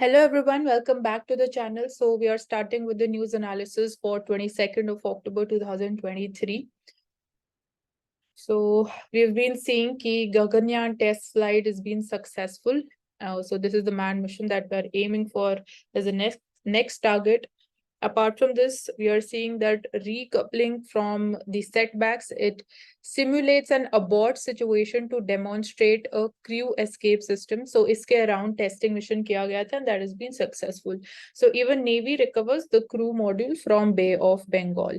Hello everyone, welcome back to the channel. So we are starting with the news analysis for 22nd of October 2023. So we've been seeing कि Gaganyaan Test flight has been successful. So this is the manned mission that we're aiming for as a next target. Apart from this, we are seeing that recoupling from the setbacks, it simulates an abort situation to demonstrate a crew escape system. So iske around testing mission kiya gaya tha and that has been successful. So even Navy recovers the crew module from Bay of Bengal.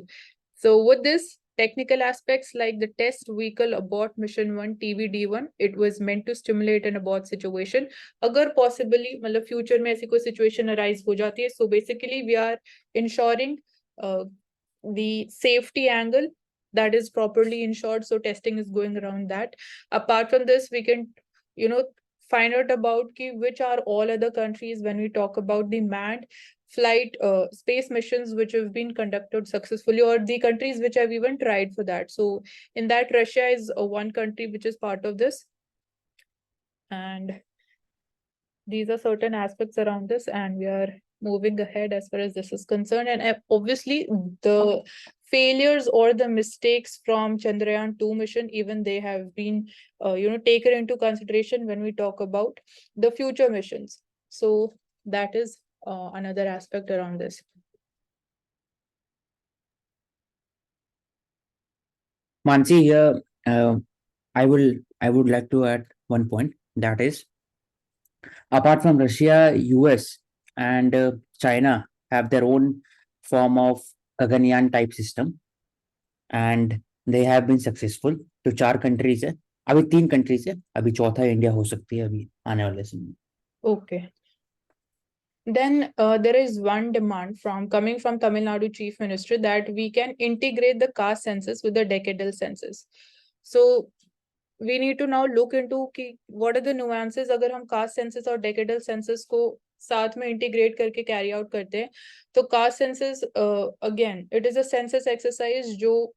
So with this, technical aspects like the test vehicle abort mission 1 TVD1, it was meant to stimulate an abort situation. Agar possibly, मतलब future में ऐसी कोई situation arise हो जाती है, so basically we are ensuring the safety angle that is properly ensured. So testing is going around that. Apart from this, we can, find out about which are all other countries when we talk about the manned flight space missions which have been conducted successfully, or the countries which have even tried for that. So in that, Russia is one country which is part of this, and these are certain aspects around this, and we are moving ahead as far as this is concerned. And obviously the failures or the mistakes from Chandrayaan-2 mission, even they have been taken into consideration when we talk about the future missions. So that is another aspect around this. Mansi, here I would like to add one point, that is, apart from Russia, US and China have their own form of Gaganyaan type system, and they have been successful. तो 4 countries है, अभी 3 countries है, अभी चौथा India हो सकती है अभी आने वाले समय में. Okay. Then there is one demand coming from Tamil Nadu Chief Minister that we can integrate the caste census with the decadal census. So we need to now look into what are the nuances अगर हम caste census और decadal census को साथ में integrate करके carry out करते हैं. तो caste census again it is a census exercise जो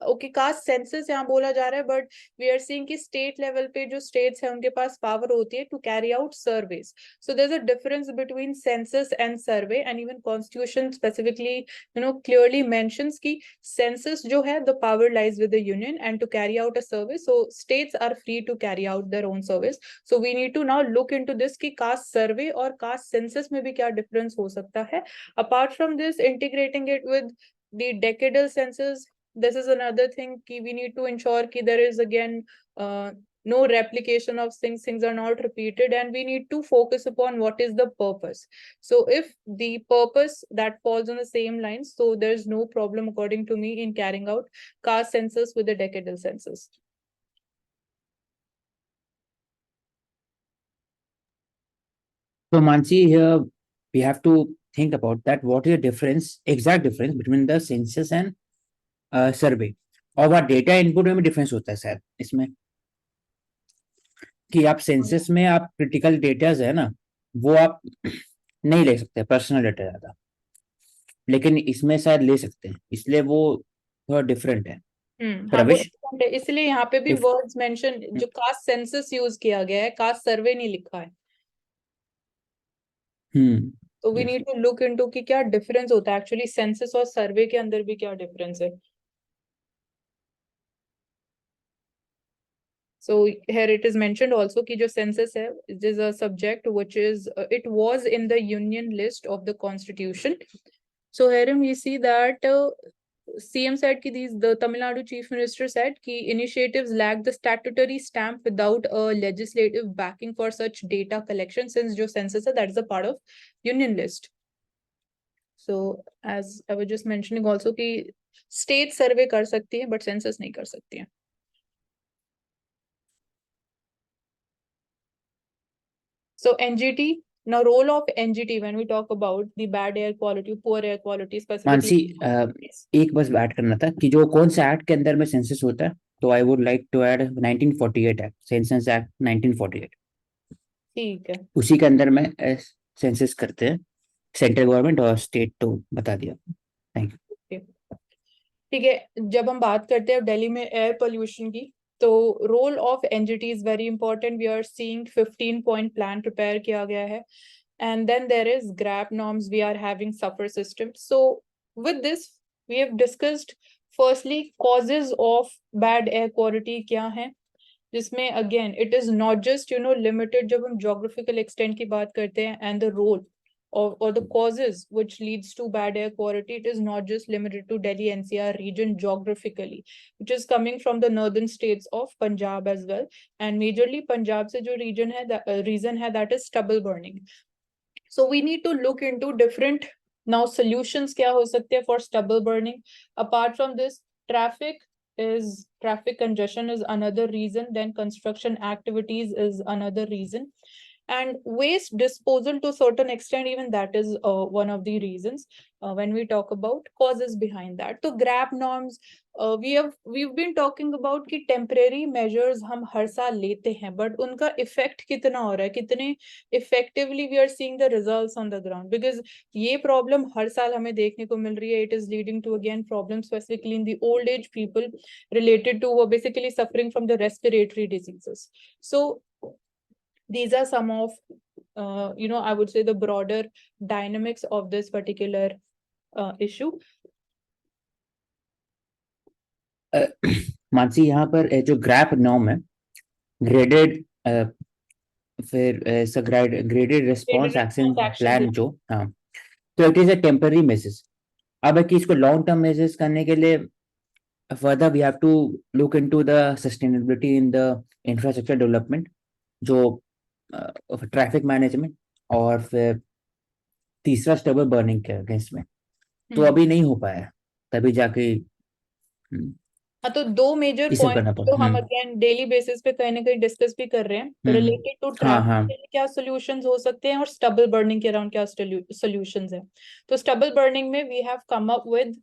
ओके कास्ट सेंसस यहाँ बोला जा रहा है, बट वी आर सीइंग कि स्टेट लेवल पे जो स्टेट्स है उनके पास पावर होती है to carry out surveys. So there is a difference between census and survey, and even constitution specifically clearly mentions कि सेंसस जो है the power lies with the union and to carry out a service, so states are free to carry out there own service. So we need to now look into this कि caste survey और caste census में भी क्या difference हो सकता है. Apart from this, integrating it with the decadal census, this is another thing ki we need to ensure ki there is again no replication of things are not repeated, and we need to focus upon what is the purpose. So if the purpose that falls on the same lines, so there's no problem according to me in carrying out caste census with the decadal census. So Mansi, here we have to think about that, what is the difference, exact difference between the census and सर्वे. और data input में difference होता है शायद इसमें, कि आप census में आप क्रिटिकल डेटाज है ना वो आप नहीं ले सकते पर्सनल डेटा ज्यादा, लेकिन इसमें शायद ले सकते हैं, इसलिए वो थोड़ा डिफरेंट है. प्रवेश, इसलिए यहाँ पे भी वर्ड्स मेंशन जो कास्ट सेंसस यूज किया गया है, कास्ट सर्वे नहीं लिखा है. तो we need to look into कि क्या डिफरेंस होता है एक्चुअली सेंसस और सर्वे के अंदर भी क्या डिफरेंस है. So here it is mentioned also कि जो census है, it is a subject which is it was in the union list of the constitution. So here we see that CM said कि the Tamil Nadu Chief Minister said कि initiatives lack the statutory stamp without a legislative backing for such data collection, since जो census है that is a part of union list. So as I was just mentioning also कि state survey कर सकती है but census नहीं कर सकती है. So NGT, now role of NGT when we talk about the bad air quality, poor air quality specifically. Mansi, एक बस ऐड करना था कि जो कौन सा एक्ट के अंदर में सेंसस होता है, तो I would like to add 1948 act, census act 1948. ठीक है, उसी के अंदर में सेंसस करते हैं सेंट्रल गवर्नमेंट और स्टेट, तो बता दिया. Thank you. ठीक है. जब हम बात करते हैं दिल्ली में एयर पोल्यूशन की, तो role of NGT is very important. We are seeing 15-point plan prepare किया गया है. And then there is GRAP norms. We are having suffer system. So with this, we have discussed firstly causes of bad air quality क्या है, जिसमें again it is not just limited. जब हम geographical extent की बात करते हैं and the role or the causes which leads to bad air quality, it is not just limited to Delhi NCR region geographically, which is coming from the northern states of Punjab as well. And majorly Punjab से जो region है, reason है, that is stubble burning. So we need to look into different now solutions kya ho sakte hai for stubble burning. Apart from this, traffic congestion is another reason, then construction activities is another reason, and waste disposal to certain extent, even that is one of the reasons when we talk about causes behind that. So GRAP norms, we've been talking about कि temporary measures हम हर साल लेते हैं, but उनका effect कितना हो रहा है, कितने effectively we are seeing the results on the ground, because ये problem हर साल हमें देखने को मिल रही है. It is leading to again problems specifically in the old age people related to basically suffering from the respiratory diseases. So these are some of I would say the broader dynamics of this particular issue. Mansi, यहाँ पर जो grab norm है, graded फिर graded response action plan जो, हाँ, तो it is a temporary message. अब है कि इसको लॉन्ग टर्म मेसेज करने के लिए further we have to look into the sustainability in the infrastructure development, जो ट्रैफिक मैनेजमेंट, और फिर तीसरा स्टबल बर्निंग के अगेंस्ट में. तो अभी नहीं हो पाया, तभी जाके हाँ, तो दो मेजर पॉइंट तो हम अगेन डेली बेसिस पे कहीं ना कहीं डिस्कस भी कर रहे हैं रिलेटेड टू ट्रैफिक के लिए क्या सॉल्यूशंस हो सकते हैं और स्टबल बर्निंग के अराउंड क्या सॉल्यूशंस हैं. तो स्टबल बर्निंग में we have come up with,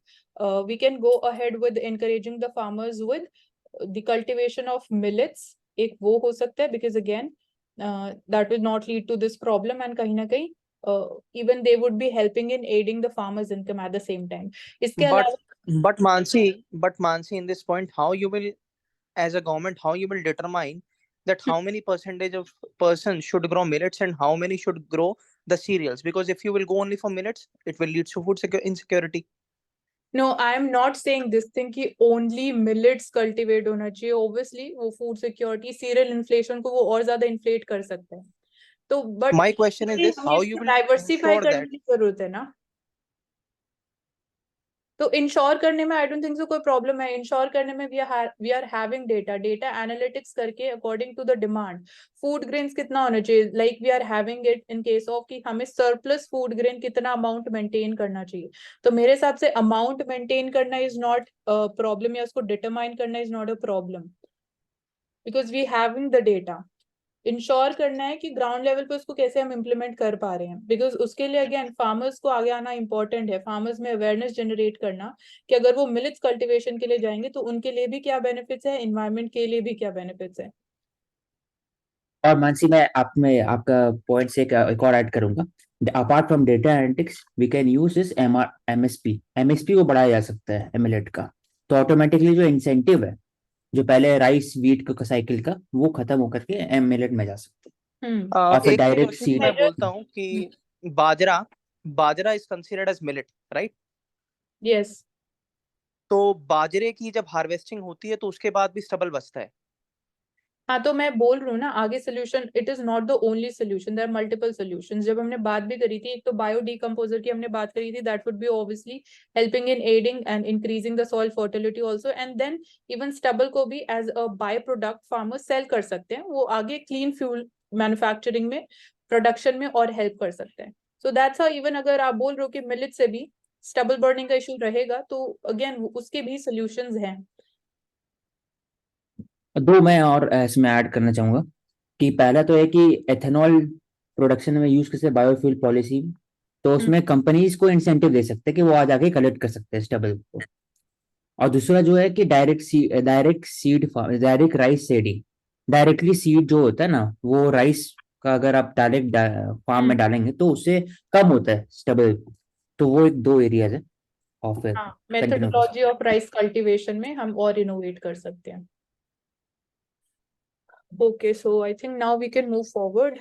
we can go ahead with encouraging the farmers with the cultivation of millets. एक वो हो सकता है, because again that will not lead to this problem, and कहीं ना कहीं even they would be helping in aiding the farmers income at the same time. इसके अलावा but Mansi, in this point, how you will, as a government, how you will determine that how many percentage of persons should grow millets and how many should grow the cereals? Because if you will go only for millets, it will lead to food insecurity. No, I am not saying this thing कि only millets cultivate होना चाहिए. Obviously, वो food security, cereal inflation को वो और ज़्यादा inflate कर सकता है. तो but my question is this: how you will diversify ensure करने की जरूरत है ना. तो इंश्योर करने में आई डोंट थिंक सो कोई प्रॉब्लम है. इंश्योर करने में we are having data analytics करके according to the demand food grains कितना होना चाहिए. Like we are having it in case of कि हमें सरप्लस फूड ग्रेन कितना अमाउंट मेंटेन करना चाहिए. तो मेरे हिसाब से अमाउंट मेंटेन करना इज नॉट प्रॉब्लम, या उसको डिटरमाइन करना is not a problem, because we having the data. Ensure करना है कि ग्राउंड लेवल पे उसको कैसे हम इम्प्लीमेंट कर पा रहे हैं, बिकॉज उसके लिए अगेन फार्मर्स को आगे आना इंपॉर्टेंट है. फार्मर्स में अवेयरनेस जनरेट करना कि अगर वो मिलेट्स कल्टीवेशन के लिए जाएंगे तो उनके लिए भी क्या बेनिफिट्स है, एनवायरनमेंट के लिए भी क्या बेनिफिट्स है. और मानसी, मैं आपका पॉइंट से एक और ऐड करूंगा. Apart from data analytics we can use this MSP को बढ़ाया जा सकता है मिलेट का. तो ऑटोमेटिकली जो इंसेंटिव है, जो पहले राइस वीट का साइकिल का, वो खत्म होकर के मिलेट में जा सकते हैं. और फिर डायरेक्ट सीड. मैं बोलता हूँ कि बाजरा is considered as millet, right? Yes. तो बाजरे की जब हार्वेस्टिंग होती है तो उसके बाद भी स्टबल बचता है. हाँ, तो मैं बोल रही हूँ ना आगे solution, it is not the only solution, there are multiple solutions. जब हमने बात भी करी थी, एक तो बायो डिकम्पोजर की हमने बात करी थी, that would be obviously helping in adding and increasing the soil fertility also. And then even stubble को भी as a by product farmers sell कर सकते हैं. वो आगे क्लीन फ्यूल मैन्युफैक्चरिंग में, प्रोडक्शन में और हेल्प कर सकते हैं. सो दैट्स हाउ इवन अगर आप बोल रहे हो कि मिलेट से भी स्टबल बर्निंग का इशू रहेगा, तो अगेन उसके भी सोल्यूशंस हैं. दो मैं और इसमें ऐड करना चाहूंगा कि पहला तो है कि एथेनॉल प्रोडक्शन में यूज कैसे बायोफ्यूल पॉलिसी, तो उसमें कंपनीज को इंसेंटिव दे सकते हैं कि वो आज आके कलेक्ट कर सकते हैं स्टबल को. और दूसरा जो है कि direct rice seeding. Directly seed जो होता है ना, वो राइस का अगर आप डायरेक्ट फार्म में डालेंगे तो उससे कम होता है स्टबल. तो वो एक दो एरियाज है. और फिर मेथोडोलॉजी ऑफ राइस कल्टीवेशन में हम और इनोवेट कर सकते हैं. Okay, so I think now we can move forward.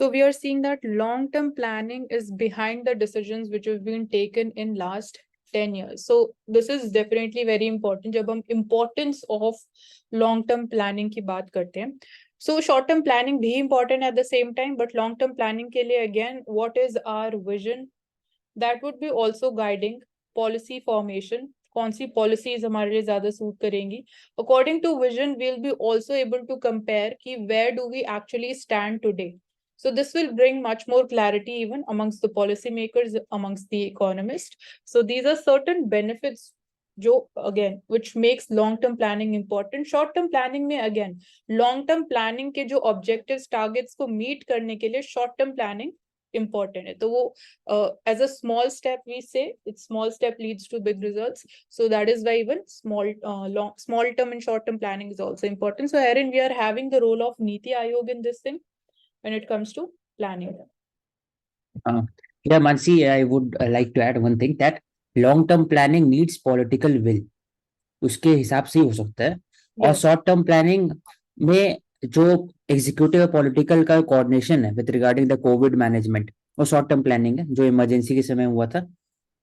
So we are seeing that long-term planning is behind the decisions which have been taken in last 10 years. So this is definitely very important जब हम importance of long-term planning की बात करते हैं. So short-term planning भी important at the same time, but long-term planning के लिए again, what is our vision? That would be also guiding policy formation. कौन सी policies हमारे लिए ज़्यादा suit करेंगी? According to vision, we'll be also able to compare कि where do we actually stand today. So this will bring much more clarity even amongst the policymakers, amongst the economists. So these are certain benefits जो again which makes long-term planning important. Short-term planning में again long-term planning के जो objectives, targets को meet करने के लिए short-term planning important है. तो वो as a small step we say it's small step leads to big results. So that is why even small term and short term planning is also important. So herein we are having the role of Niti Aayog in this thing when it comes to planning. Yeah, Mansi, I would like to add one thing that long-term planning needs political will. उसके हिसाब से ही हो सकता है. और Yes. Short term planning में जो executive और पॉलिटिकल का कोऑर्डिनेशन है with regarding the Covid management, वो शॉर्ट टर्म प्लानिंग है जो इमरजेंसी के समय हुआ था,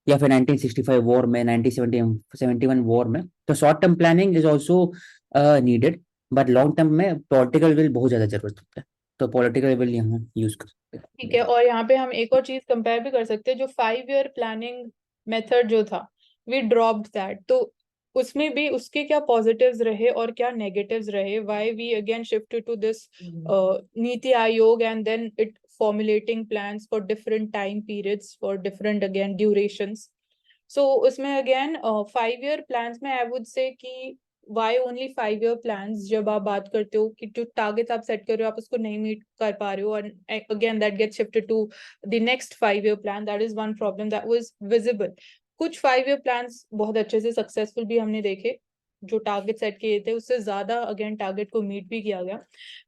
या फिर 1965 वॉर में, 1971 वॉर में. तो short term planning is also needed, but long term में पॉलिटिकल विल बहुत ज्यादा जरूरत होता है. तो पॉलिटिकल विल यहाँ यूज कर सकते हैं. ठीक है, और यहाँ पे हम एक और चीज कंपेयर भी कर सकते हैं. जो 5 year प्लानिंग मेथड जो था, वी ड्रॉप्ड दैट. तो उसमें भी उसके क्या पॉजिटिव्स रहे और क्या नेगेटिव्स रहे. Why we again shifted to this Niti Aayog and then it formulating plans for different time periods, for different again durations. So उसमें again 5 year plans में I would say कि why only 5 year plans. जब आप बात करते हो कि जो टारगेट आप सेट कर रहे हो आप उसको नहीं मीट कर पा रहे हो, and again that gets shifted to the next 5 year plan. That is one problem that was visible. कुछ 5 year plans बहुत अच्छे से सक्सेसफुल भी हमने देखे, जो टारगेट सेट किए थे उससे ज्यादा अगेन टारगेट को मीट भी किया गया.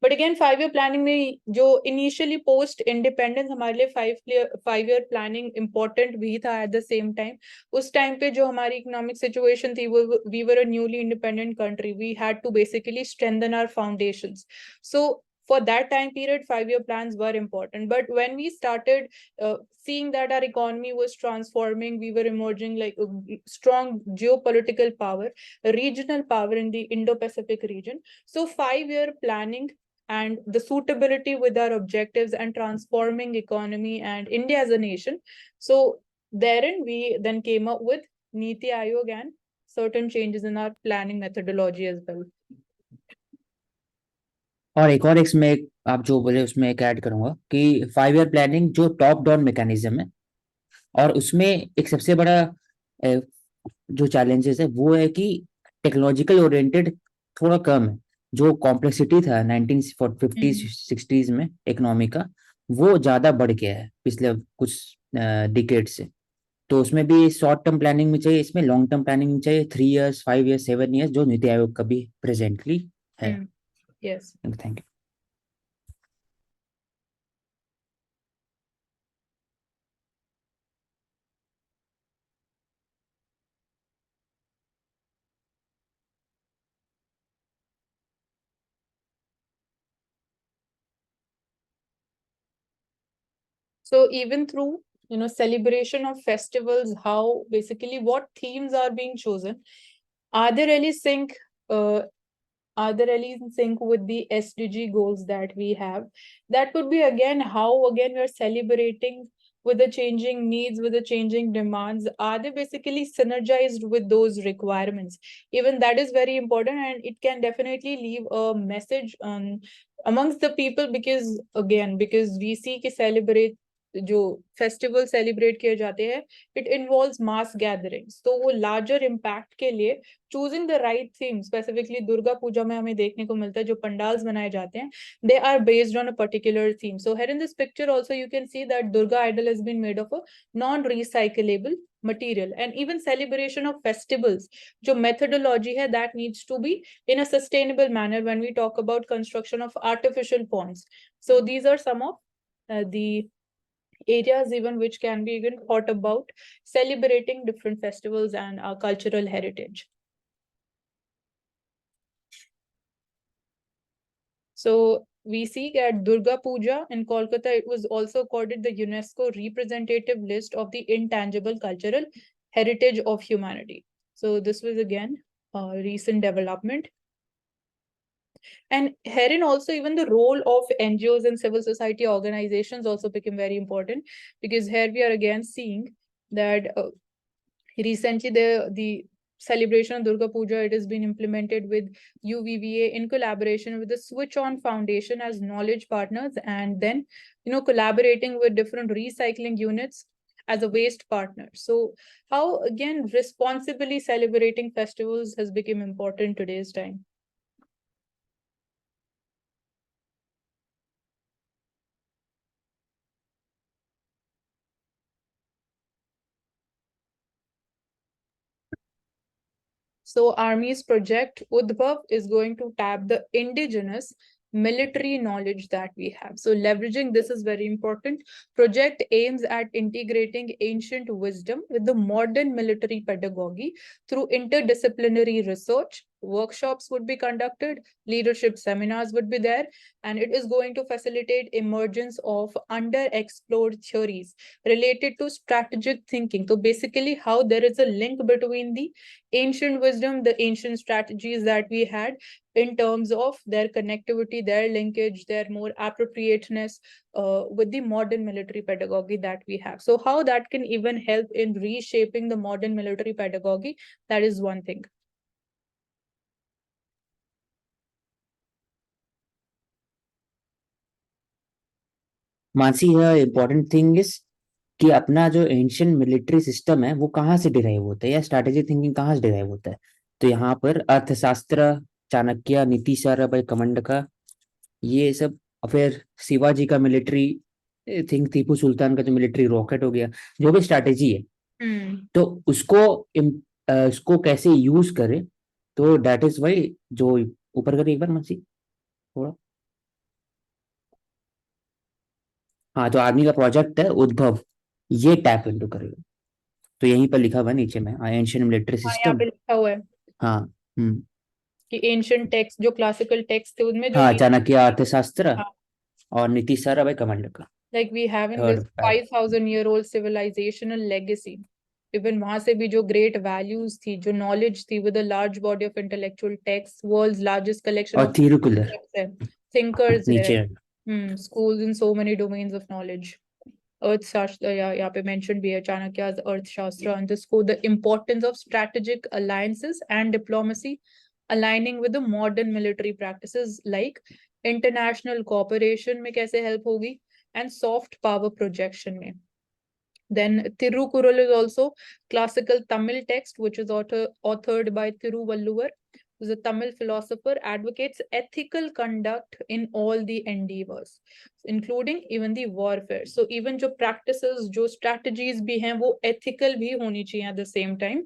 बट अगेन 5 year प्लानिंग में जो इनिशियली पोस्ट इंडिपेंडेंस हमारे लिए 5 year प्लानिंग इंपॉर्टेंट भी था एट द सेम टाइम. उस टाइम पे जो हमारी इकोनॉमिक सिचुएशन थी, we were a newly independent country. We had to basically strengthen our foundations. So for that time period 5 year plans were important. But when we started seeing that our economy was transforming, we were emerging like a strong geopolitical power, a regional power in the Indo-Pacific region. So 5 year planning and the suitability with our objectives and transforming economy and India as a nation. So therein we then came up with Niti Aayog and certain changes in our planning methodology as well. और एक और इसमें आप जो बोले उसमें एक add करूंगा कि 5 ईयर प्लानिंग जो टॉप डाउन मैकेनिज्म है, और उसमें एक सबसे बड़ा जो चैलेंजेस है वो है कि टेक्नोलॉजिकल ओरिएंटेड थोड़ा कम है. जो कॉम्प्लेक्सिटी था 1950s 60s में इकोनॉमी का, वो ज्यादा बढ़ गया है पिछले कुछ डिकेड से. तो उसमें भी शॉर्ट टर्म प्लानिंग में चाहिए, इसमें लॉन्ग टर्म प्लानिंग में चाहिए. 3 years 5 years 7 years जो नीति आयोग का भी प्रेजेंटली है. Yes. Thank you. So even through celebration of festivals, how basically what themes are being chosen, are they really sync? Are they really in sync with the SDG goals that we have? That would be again how again we are celebrating with the changing needs, with the changing demands. Are they basically synergized with those requirements? Even that is very important, and it can definitely leave a message amongst the people, because again, because we see ki जो festival celebrate किए जाते हैं, it involves mass gatherings, तो वो larger impact के लिए choosing the right theme, specifically Durga Puja में हमें देखने को मिलता है जो पंडाल्स बनाए जाते हैं, they are based on a particular theme. So here in this picture also you can see that Durga idol has been made of a non-recyclable material, and even celebration of festivals, जो methodology है, that needs to be in a sustainable manner when we talk about construction of artificial ponds. So these are some of the areas even which can be even thought about celebrating different festivals and our cultural heritage. So we see that Durga Puja in Kolkata, it was also accorded the UNESCO representative list of the intangible cultural heritage of humanity. So this was again a recent development. And herein also even the role of NGOs and civil society organizations also became very important, because here we are again seeing that recently the celebration of Durga Puja, it has been implemented with UVVA in collaboration with the Switch On Foundation as knowledge partners, and then collaborating with different recycling units as a waste partner. So how again responsibly celebrating festivals has become important today's time. So Army's project-Udbhav is going to tap the indigenous military knowledge that we have. So leveraging this is very important. Project aims at integrating ancient wisdom with the modern military pedagogy through interdisciplinary research. Workshops would be conducted, leadership seminars would be there, and it is going to facilitate emergence of underexplored theories related to strategic thinking. So basically how there is a link between the ancient wisdom, the ancient strategies that we had in terms of their connectivity, their linkage, their more appropriateness with the modern military pedagogy that we have. So how that can even help in reshaping the modern military pedagogy, that is one thing. Mansi, important thing is कि अपना जो ancient military system है वो कहाँ से derive होता है या स्ट्रैटेजिक थिंकिंग कहाँ से डिराइव होता है। तो यहाँ पर अर्थशास्त्र, चाणक्य, नीति सारा भाई कमंड का, ये सब, फिर शिवाजी का मिलिट्री थिंक, टीपू सुल्तान का जो मिलिट्री रॉकेट हो गया, जो भी स्ट्रैटेजी है, तो उसको कैसे यूज करे, तो दैट इज वाई जो ऊपर कर एक बार मानसी थोड़ा, हाँ, जो आर्मी का प्रोजेक्ट है उद्भव, ये टैप इनटू करेगा। तो यहीं पर लिखा हुआ है नीचे में, एंशियंट मिलिट्री यहाँ सिस्टम। पे लिखा हुआ है हाँ, कि एंशियंट टेक्स्ट जो क्लासिकल टेक्स्ट थे उनमें जो हाँ, चाणक्य अर्थशास्त्र हाँ, और नीति सारा भाई कमांड का, like we have in third this 5,000-year-old civilizational legacy. Even वहां से भी जो great values थी, जो knowledge थी, with a large body of intellectual texts, world's largest collection और of थिरुकुलर thinkers नीचे। है, schools in so many domains of knowledge. अर्थशास्त्र यहाँ पे mentioned भी है, चाणक्य's अर्थशास्त्र underscore the importance of strategic alliances and diplomacy, aligning with the modern military practices like international cooperation में कैसे help होगी, and soft power projection में. Then Tirukkural is also classical Tamil text which is authored by Thiruvalluvar, who's a Tamil philosopher, advocates ethical conduct in all the endeavors, including even the warfare. So even जो practices, जो strategies भी हैं, वो ethical भी होनी चाहिए at the same time.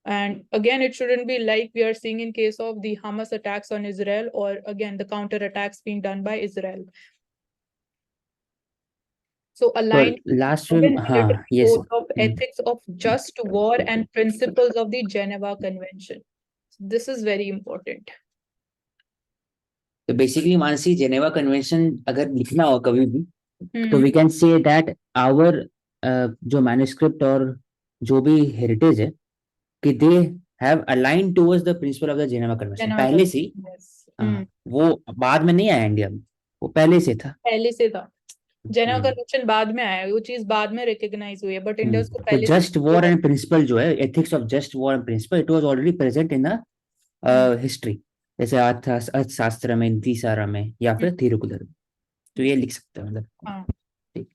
And again, it shouldn't be like we are seeing in case of the Hamas attacks on Israel, or again the counter attacks being done by Israel. So aligned last with में, हाँ, military yes, code of ethics of just war and principles of the Geneva Convention. This is very important. तो basically Mansi, Geneva convention अगर लिखना हो कभी भी, तो Hmm. We can say that our जो मैन्युस्क्रिप्ट और जो भी हेरिटेज है, कि they have align towards the principle of the Geneva convention Geneva पहले से। Convention, yes. हाँ, वो बाद में नहीं आया इंडिया में, वो पहले से था। पहले से था। जेनेवा कन्वेंशन बाद में आया, वो चीज बाद में रिकॉग्नाइज हुई है, बट इंडिया उसको तो पहले जस्ट वॉर एंड प्रिंसिपल जो है, ethics of just war and principle, it was already present in the history, जैसे अर्थशास्त्र में, नीतिसारा में, या फिर थिरुकुलर में। तो ये लिख सकते हैं मतलब। हाँ। ठीक।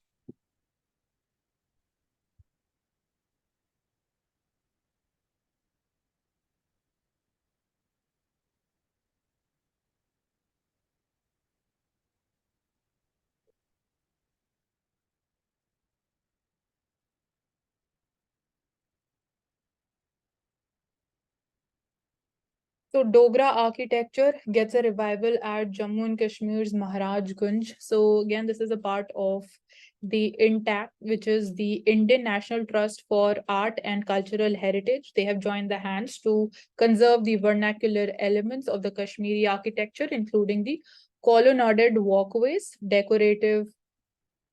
So Dogra architecture gets a revival at Jammu and Kashmir's Maharajganj. So again, this is a part of the INTACT, which is the Indian National Trust for Art and Cultural Heritage. They have joined the hands to conserve the vernacular elements of the Kashmiri architecture, including the colonnaded walkways, decorative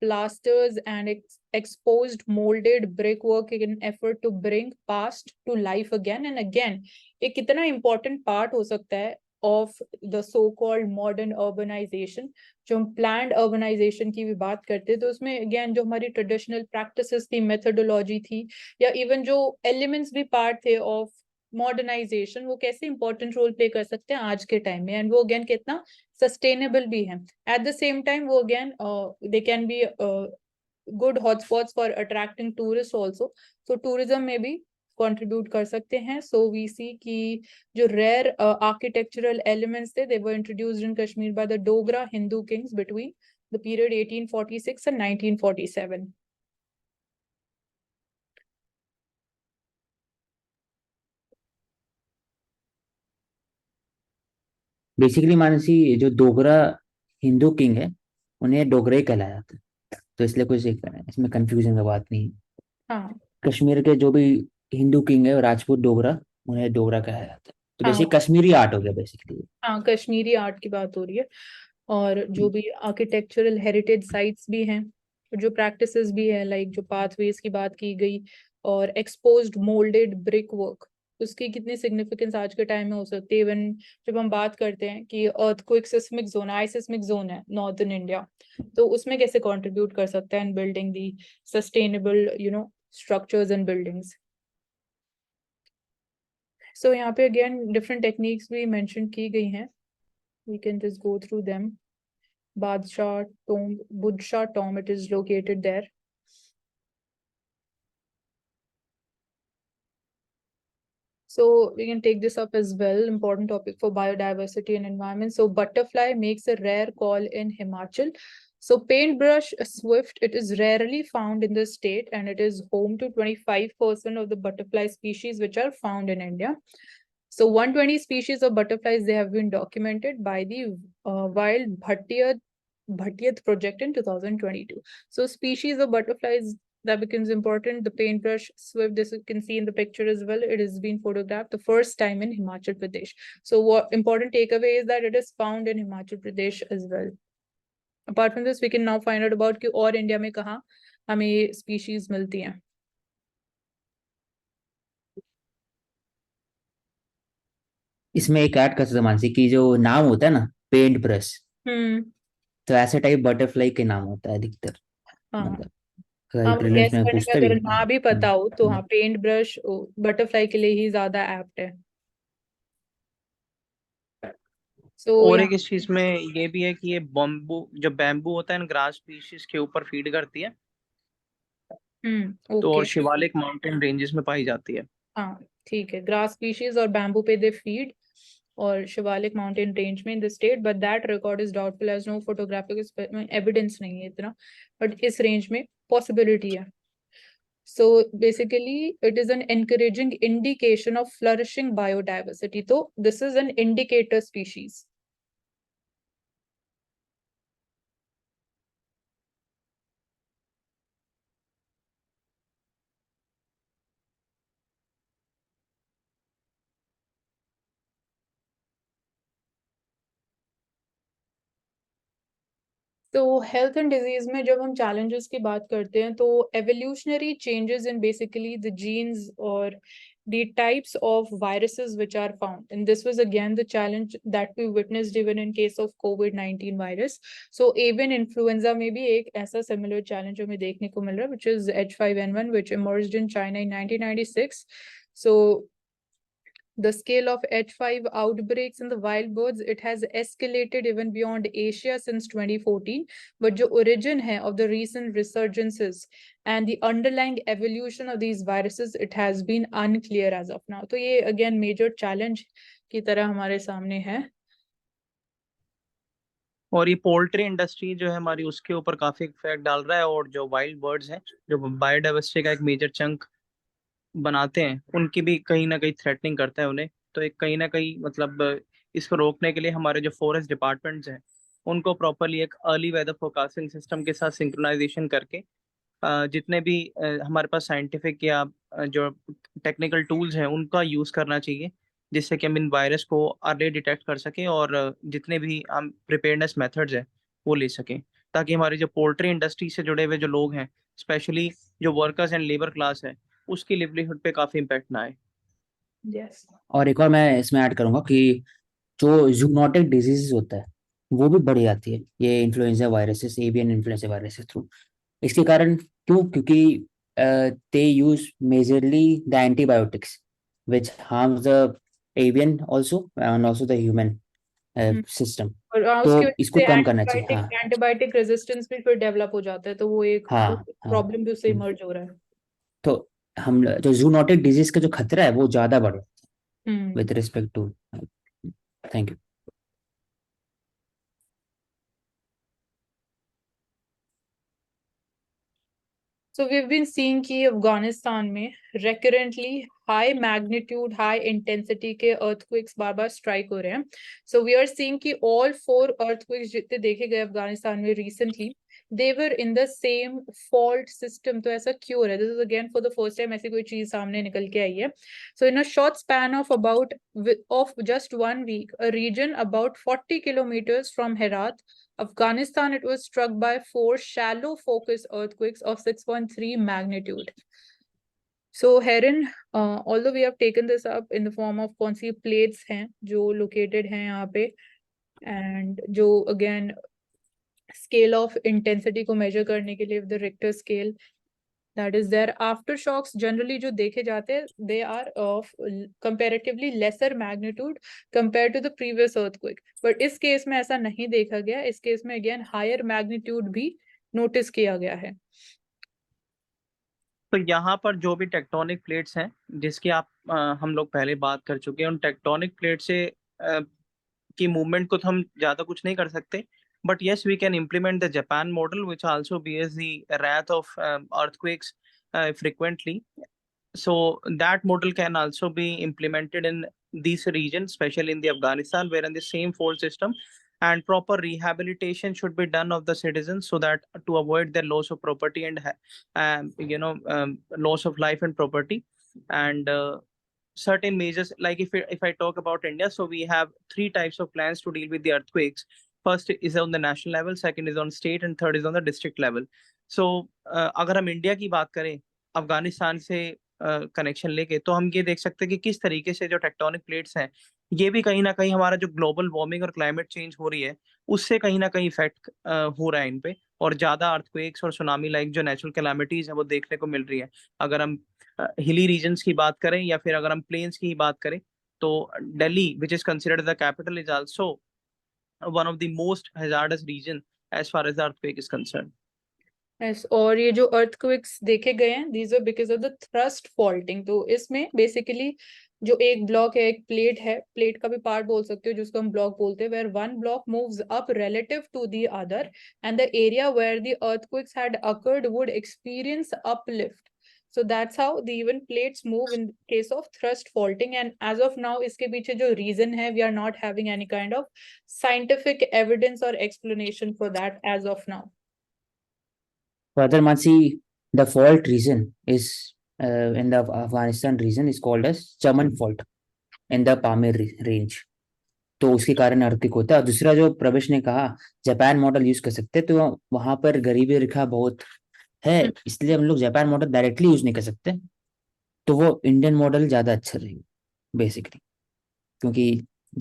plasters, and exposed molded brickwork in an effort to bring past to life again and again. ये कितना important part हो सकता है of the so-called modern urbanization. जो हम planned urbanization की भी बात करते हैं तो उसमें again जो हमारी traditional practices थी, methodology थी, या even जो elements भी part थे of modernization, वो कैसे important role play कर सकते हैं आज के time में, and वो again कितना sustainable भी है. At the same time, वो again they can be good hotspots for attracting tourists also. So tourism में भी contribute कर सकते हैं. So we see कि जो rare architectural elements थे, they were introduced in Kashmir by the Dogra Hindu kings between the period 1846 and 1947. Basically Mansi जो Dogra Hindu king है उन्हें डोगरे कहलाया जाता है, तो इसलिए कुछ इसमें कंफ्यूजन की बात नहीं है। हाँ कश्मीर के जो भी हिंदू किंग है राजपूत डोगरा, उन्हें डोगरा कहा जाता है, तो हाँ बेसिक कश्मीरी आर्ट हो गया बेसिकली। हाँ, कश्मीरी आर्ट की बात हो रही है, और जो भी आर्किटेक्चरल हेरिटेज साइट्स भी हैं, जो प्रैक्टिसेस भी है, लाइक जो पाथवेज की बात की गई, और एक्सपोज्ड मोल्डेड ब्रिक वर्क, उसकी कितनी सिग्निफिकेंस आज के टाइम में हो सकती है। इवन जब हम बात करते हैं कि earthquake seismic zone, aseismic zone है नॉर्दर्न इंडिया, तो उसमें कैसे कंट्रीब्यूट कर सकता है in building the sustainable structures and buildings. So यहाँ पे अगेन डिफरेंट टेक्निक्स भी मेंशन की गई हैं, we can just go through them. Badshah tomb, Budshah tomb, it is located there. So we can take this up as well, important topic for biodiversity and environment. So butterfly makes a rare call in Himachal. So Paintbrush Swift, it is rarely found in the state, and it is home to 25% of the butterfly species which are found in India. So 120 species of butterflies, they have been documented by the Wild Bhattiyat project in 2022. So species of butterflies, that becomes important. The paintbrush swift, this you can see in the picture as well, it has been photographed the first time in Himachal Pradesh. So what important takeaway is that it is found in Himachal Pradesh as well. Apart from this, we can now find out about कि और India में कहाँ हमें species मिलती हैं. इसमें एक add कर सकते हैं मानसी की जो नाम होता है ना पेंट ब्रश, तो ऐसे टाइप बटरफ्लाई के नाम होता है अधिकतर। हाँ मतलब हाँ, प्रीलिम्स गेस में करने में पूछते अगर भी ना भी पता हो तो हाँ, पेंट ब्रश बटरफ्लाई के लिए ही ज्यादा एप्ट है। और यहाँ एक इस चीज में ये भी है कि ये बैम्बू होता है ग्रास स्पीशीज के ऊपर फीड करती है, तो ओके, और शिवालिक माउंटेन रेंजेस में पाई जाती है। हाँ ठीक है, ग्रास स्पीशीज और बैम्बू पे दे फीड, और शिवालिक माउंटेन रेंज में in the state, but that record is doubtful as no photographic evidence नहीं है इतना, बट इस रेंज में पॉसिबिलिटी है। So basically, it is an encouraging indication of flourishing biodiversity. So this is an indicator species. तो health and disease में जब हम चैलेंजेस की बात करते हैं तो evolutionary changes in basically the genes और the types of viruses which are found, and this was again the challenge that we witnessed even in case of COVID-19 virus. So avian influenza में भी एक ऐसा similar challenge हमें देखने को मिल रहा है, which is H5N1, which emerged in China in 1996. So the scale of H5 outbreaks in the wild birds, it has escalated even beyond Asia since 2014. But the origin hai of the recent resurgences and the underlying evolution of these viruses, it has been unclear as of now. तो ये again major challenge की तरह हमारे सामने है। और ये poultry industry जो है हमारी, उसके ऊपर काफी इफेक्ट डाल रहा है, और जो वाइल्ड बर्ड्स हैं जो बायोडाइवर्सिटी का एक मेजर चंक बनाते हैं, उनकी भी कहीं ना कहीं थ्रेटनिंग करता है उन्हें। तो एक कहीं ना कहीं मतलब इसको रोकने के लिए हमारे जो फॉरेस्ट डिपार्टमेंट्स हैं उनको प्रॉपरली एक अर्ली वेदर फोरकास्टिंग सिस्टम के साथ सिंक्रोनाइजेशन करके जितने भी हमारे पास साइंटिफिक या जो टेक्निकल टूल्स हैं उनका यूज करना चाहिए, जिससे कि हम इन वायरस को अर्ली डिटेक्ट कर सकें और जितने भी हम प्रिपेयरनेस मेथड्स हैं वो ले सकें, ताकि हमारी जो पोल्ट्री इंडस्ट्री से जुड़े हुए जो लोग हैं, स्पेशली जो वर्कर्स एंड लेबर क्लास है, उसकी लिवलीहुड पे काफी इम्पैक्ट ना आए। Yes. और एक और मैं इसमें ऐड करूंगा कि जो जूनोटिक डिजीज होता है वो भी बढ़ जाती है, ये influenza viruses, avian influenza viruses through. इसके कारण क्यों? क्योंकि they use majorly the antibiotics which harms the avian also and also the human system. और तो उसकी वजह इसको से कम करना चाहिए। हाँ एंटीबायोटिक रेजिस्टेंस भी फिर डेवलप हो जाता है, तो वो एक हाँ हाँ। प्रॉब्लम भी उससे इमर्ज हो रहा है। तो हम जो जूनोटिक डिजीज का जो खतरा है वो ज्यादा बढ़ रहा है hmm with respect to. Thank you. So we've been seeing कि अफगानिस्तान में recurrently high magnitude, high intensity के earthquakes बार बार strike हो रहे हैं. So we are seeing कि all 4 earthquakes जितने देखे गए अफगानिस्तान में recently, they were in the same fault system. तो ऐसा क्यों हो रहा है? This is again for the first time ऐसी कोई चीज सामने निकल के आई है. So in a short span of just 1 week, a region about 40 kilometers from Herat, Afghanistan, it was struck by 4 shallow focus earthquakes of 6.3 magnitude. So Heron, although we have taken this up in the form of कौन सी plates हैं जो located हैं यहाँ पे, and जो again scale of intensity को measure करने के लिए the Richter scale that is there. Aftershocks generally जो देखे जाते हैं, they are of comparatively lesser magnitude compared to the previous earthquake. But इस केस में ऐसा नहीं देखा गया. इस केस में again higher magnitude भी notice किया गया है. तो यहाँ पर जो भी टेक्टोनिक प्लेट्स हैं जिसकी हम लोग पहले बात कर चुके हैं, उन टेक्टोनिक प्लेट से की मूवमेंट को तो हम ज्यादा कुछ नहीं कर सकते, but yes we can implement the Japan model which also bears the wrath of earthquakes frequently. So that model can also be implemented in these regions, especially in the Afghanistan, where in the same fault system, and proper rehabilitation should be done of the citizens so that to avoid their loss of property and loss of life and property. And certain measures, like if I talk about India, so we have 3 types of plans to deal with the earthquakes. First is on the national level, second is on state, and third is on the district level. So अगर हम India की बात करें अफगानिस्तान से connection लेके, तो हम ये देख सकते हैं कि किस तरीके से जो टेक्टोनिक प्लेट्स हैं ये भी कहीं ना कहीं हमारा जो ग्लोबल वार्मिंग और क्लाइमेट चेंज हो रही है उससे कहीं ना कहीं इफेक्ट हो रहा है इन पे, और ज्यादा अर्थक्वेक्स और सुनामी लाइक जो नेचुरल कैलामिटीज है वो देखने को मिल रही है। अगर हम हिली रीजन्स की बात करें या फिर अगर हम प्लेन्स की बात करें, तो Delhi which is considered the capital is also one of the most hazardous region as far as the earthquake is concerned. Yes, और ये जो earthquakes देखे गए हैं, these are because of the thrust faulting. तो इसमें basically जो एक ब्लॉक है, एक प्लेट है, प्लेट का भी पार्ट बोल सकते हो जिसको हम ब्लॉक बोलते हैं, where one block moves up relative to the other and the area where the earthquakes had occurred would experience uplift. So that's how the even plates move in case of thrust faulting. And as of now, इसके पीछे जो reason है, we are not having any kind of scientific evidence or explanation for that as of now. Further, Mansi, the fault region is in the Afghanistan region is called as Chaman fault in the Pamir range. तो उसके कारण earthquake होता है। और दूसरा जो प्रवेश ने कहा जापान मॉडल यूज कर सकते हैं, तो वहां पर गरीबी रेखा बहुत है, इसलिए हम लोग जापान मॉडल डायरेक्टली यूज नहीं कर सकते, तो वो इंडियन मॉडल ज्यादा अच्छा रहेगा बेसिकली, क्योंकि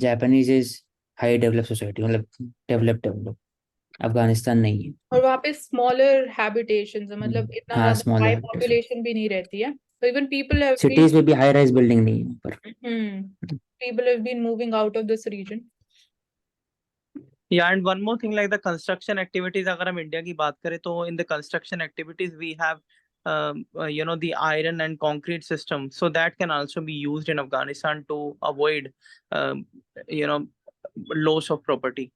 Japanese is high develop society, मतलब डेवलप्ड अफगानिस्तान नहीं है। और वहाँ पे स्मॉलर हैबिटेशंस है, मतलब इतना हाँ, ज्यादा हाई पॉपुलेशन भी नहीं रहती है, तो इवन पीपल हैव सिटीज में भी हाई राइज बिल्डिंग नहीं है पर people have been moving out of this region. Yeah, and one more thing, like the construction activities, अगर हम इंडिया की बात करें तो in the construction activities we have the iron and concrete system, so that can also be used in Afghanistan to avoid you know loss of property.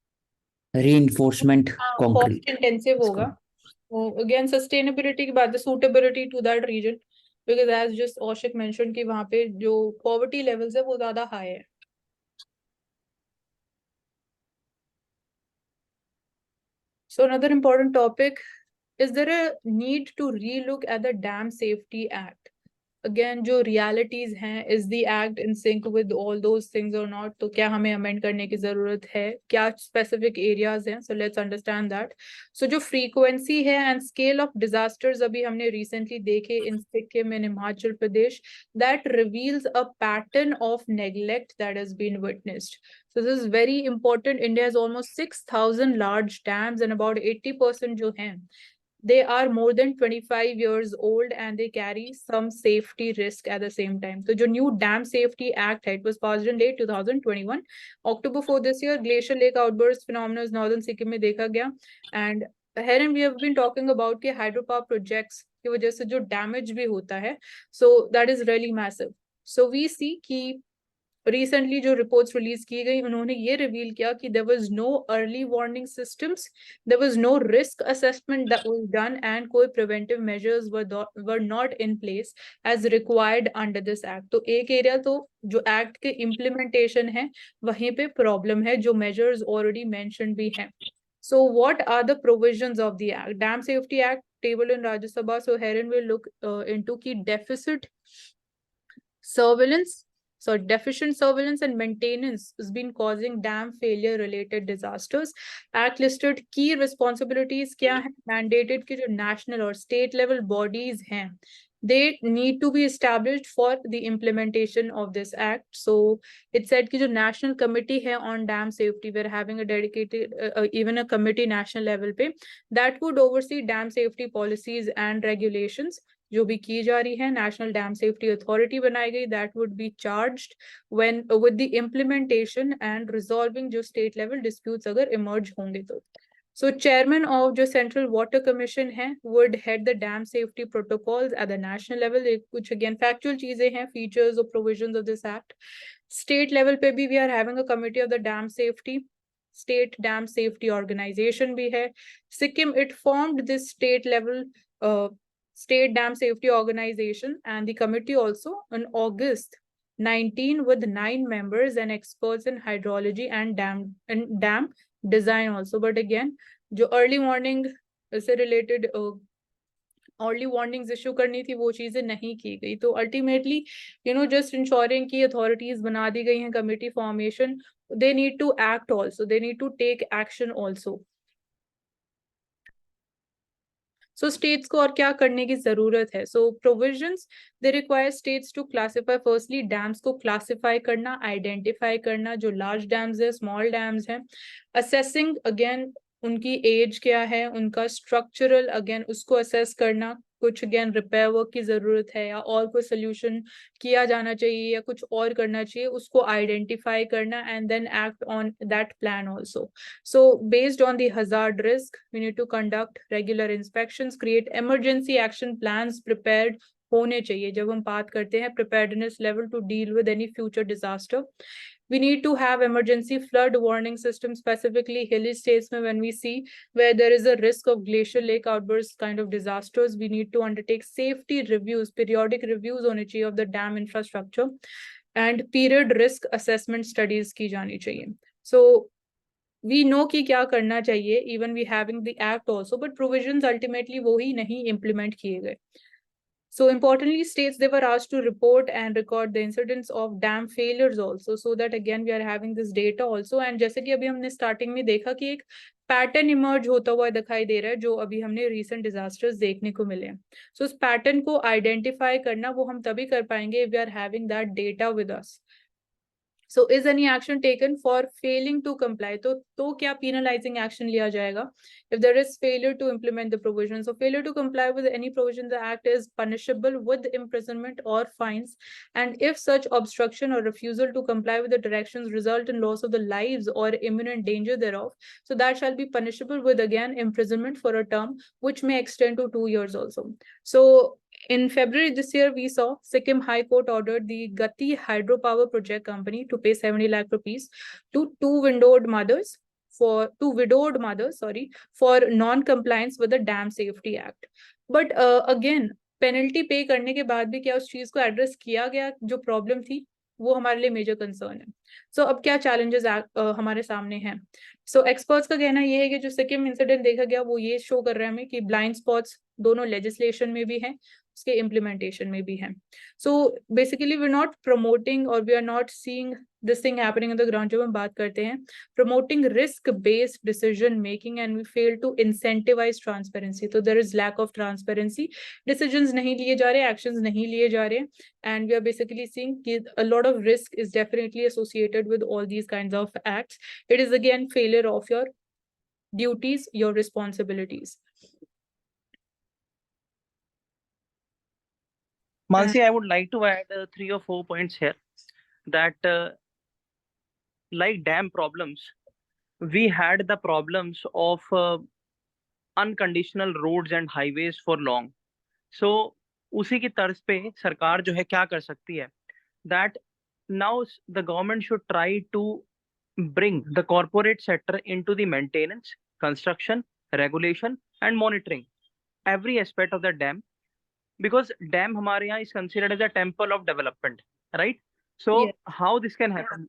reinforcement cost concrete intensive होगा, तो again sustainability की बात है, suitability to that region, because as just औशिक mention कि वहाँ पे जो पॉवर्टी लेवल्स है वो ज्यादा हाई है। So another important topic, is there a need to relook at the Dam Safety Act? Again, जो realities हैं, is the act in sync with all those things or not? तो क्या हमें amend करने की जरूरत है? क्या specific areas हैं? So let's understand that. So जो frequency है and scale of disasters अभी हमने recently देखे in Sikkim and Himachal Pradesh, that reveals a pattern of neglect that has been witnessed. So this is very important. India has almost 6,000 large dams and about 80% जो हैं, they are more than 25 years old and they carry some safety risk at the same time. So, the new Dam Safety Act, it was passed in late 2021. October 4 this year, glacial lake outburst phenomena is northern Sikkim में देखा गया. And herein we have been talking about के hydropower projects की वजह से जो damage भी होता है. So that is really massive. So we see कि रिसेंटली जो रिपोर्ट्स रिलीज की गई, उन्होंने ये रिवील किया कि there was no early warning systems, there was no risk assessment that was done and कोई preventive measures were not in place as required under this act. तो एक एरिया तो जो एक्ट के इम्प्लीमेंटेशन है वहीं पे प्रॉब्लम है, जो मेजर्स ऑलरेडी मेंशन्ड भी हैं. So what are the provisions of the act? Dam Safety Act tabled in Rajya Sabha. So herein we'll look into key deficit surveillance. So deficient surveillance and maintenance has been causing dam failure related disasters. Act listed key responsibilities क्या है, mandated कि जो national और state level bodies हैं, they need to be established for the implementation of this act. So it said कि जो national committee है on dam safety, we're having a dedicated even a committee national level पे that would oversee dam safety policies and regulations जो भी की जा रही है. नेशनल डैम सेफ्टी अथॉरिटी बनाई गई, that would B charged when with the implementation and resolving जो स्टेट लेवल डिस्प्यूट्स अगर इमर्ज होंगे तो. So chairman of जो Central Water Commission है would head the dam safety protocols at the national level. कुछ again factual चीजें हैं, features or provisions of this act. State level पे भी we are having a committee of the dam safety. State Dam Safety Organization भी है. Sikkim, it formed this state level State Dam Safety Organization and the committee also on August 19 with 9 members and experts in hydrology and dam design also. But again, जो early warning से related early warnings issue करनी थी वो चीजें नहीं की गई. तो अल्टीमेटली जस्ट इंश्योरिंग की अथॉरिटीज बना दी गई हैं, committee formation, they need to act also, they need to take action also. So states को और क्या करने की जरूरत है? So provisions, they require states to classify, firstly dams को क्लासिफाई करना, आइडेंटिफाई करना, जो लार्ज डैम्स है, स्मॉल डैम्स हैं, असेसिंग अगेन उनकी एज क्या है, उनका स्ट्रक्चरल अगेन उसको असेस करना, कुछ अगेन रिपेयर वर्क की जरूरत है या और कोई सोल्यूशन किया जाना चाहिए या कुछ और करना चाहिए, उसको आइडेंटिफाई करना and then act on that plan also. So based on the hazard risk, we need to conduct regular inspections, create emergency action plans prepared होने चाहिए जब हम बात करते हैं preparedness level to deal with any future disaster. We need to have emergency flood warning system, specifically hilly states mein when we see where there is a risk of glacial lake outburst kind of disasters, we need to undertake safety reviews, periodic reviews होने चाहिए of the dam infrastructure and period risk assessment studies की जानी चाहिए. So we know कि क्या करना चाहिए, even we having the act also, but provisions ultimately वो ही नहीं implement किए गए. So importantly, states, they were asked to report and record the incidents of dam failures also, so that again we are having this data also. And जैसे कि अभी हमने starting में देखा कि एक पैटर्न इमर्ज होता हुआ दिखाई दे रहा है जो अभी हमने recent disasters देखने को मिले हैं. So उस पैटर्न को आइडेंटिफाई करना वो हम तभी कर पाएंगे if we are having that data with us. So is any action taken for failing to comply? तो क्या penalizing action लिया जाएगा if there is failure to implement the provisions? So failure to comply with any provision of the act is punishable with imprisonment or fines, and if such obstruction or refusal to comply with the directions result in loss of the lives or imminent danger thereof, so that shall be punishable with again imprisonment for a term which may extend to 2 years also. So in February this year, we saw Sikkim High Court ordered the Gati Hydropower Project Company to pay 70 lakh rupees to two widowed mothers for non-compliance with the Dam Safety Act. But again, penalty pay करने के बाद भी क्या उस चीज को address किया गया जो प्रॉब्लम थी? वो हमारे लिए मेजर कंसर्न है। सो अब क्या चैलेंजेस हमारे सामने हैं? सो एक्सपर्ट्स का कहना ये है कि जो सिक्किम इंसिडेंट देखा गया वो ये शो कर रहा है हमें कि ब्लाइंड स्पॉट्स दोनों लेजिस्लेशन में भी हैं, उसके इम्प्लीमेंटेशन में भी हैं। So basically we are not promoting और we are not seeing this thing happening in the ground. जब हम बात करते हैं promoting risk-based decision making and we fail to incentivize transparency. So there is lack of transparency. Decisions नहीं लिए जा रहे, actions नहीं लिए जा रहे, and we are basically seeing a lot of risk is definitely associated with all these kinds of acts. It is again failure of your duties, your responsibilities. Mansi, I would like to add 3 or 4 points here. That like dam problems, we had the problems of unconditional roads and highways for long. So उसी की तर्ज पे सरकार जो है क्या कर सकती है, that now the government should try to bring the corporate sector into the maintenance, construction, regulation and monitoring every aspect of the dam, because dam हमारे यहाँ is considered as a temple of development, right? So Yes. how this can happen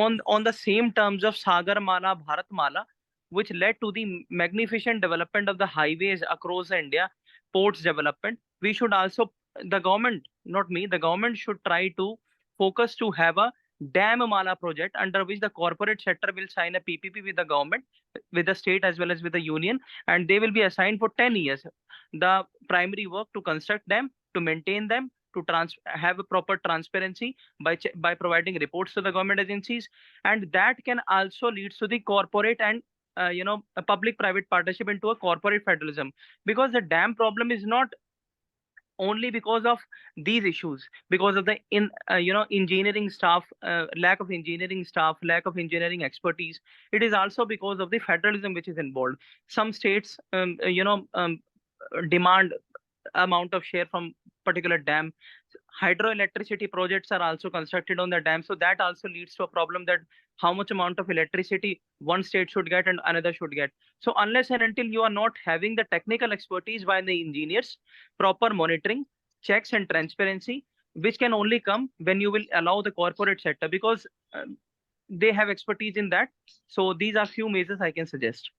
on the same terms of Sagarmala, Bharatmala, which led to the magnificent development of the highways across India, ports development. We should also, the government, not me, the government should try to focus to have a dam mala project under which the corporate sector will sign a PPP with the government, with the state as well as with the union, and they will be assigned for 10 years the primary work to construct them, to maintain them, to have a proper transparency by providing reports to the government agencies, and that can also lead to the corporate and a public-private partnership into a corporate federalism, because the dam problem is not only because of these issues, because of the engineering staff, lack of engineering staff, lack of engineering expertise. It is also because of the federalism which is involved. Some states demand amount of share from particular dam. Hydroelectricity projects are also constructed on the dam, so that also leads to a problem that how much amount of electricity one state should get and another should get. So unless and until you are not having the technical expertise by the engineers, proper monitoring, checks and transparency, which can only come when you will allow the corporate sector, because they have expertise in that. So these are few measures I can suggest.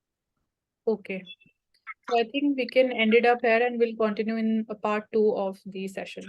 Okay. So I think we can end it up here and we'll continue in a part 2 of the session.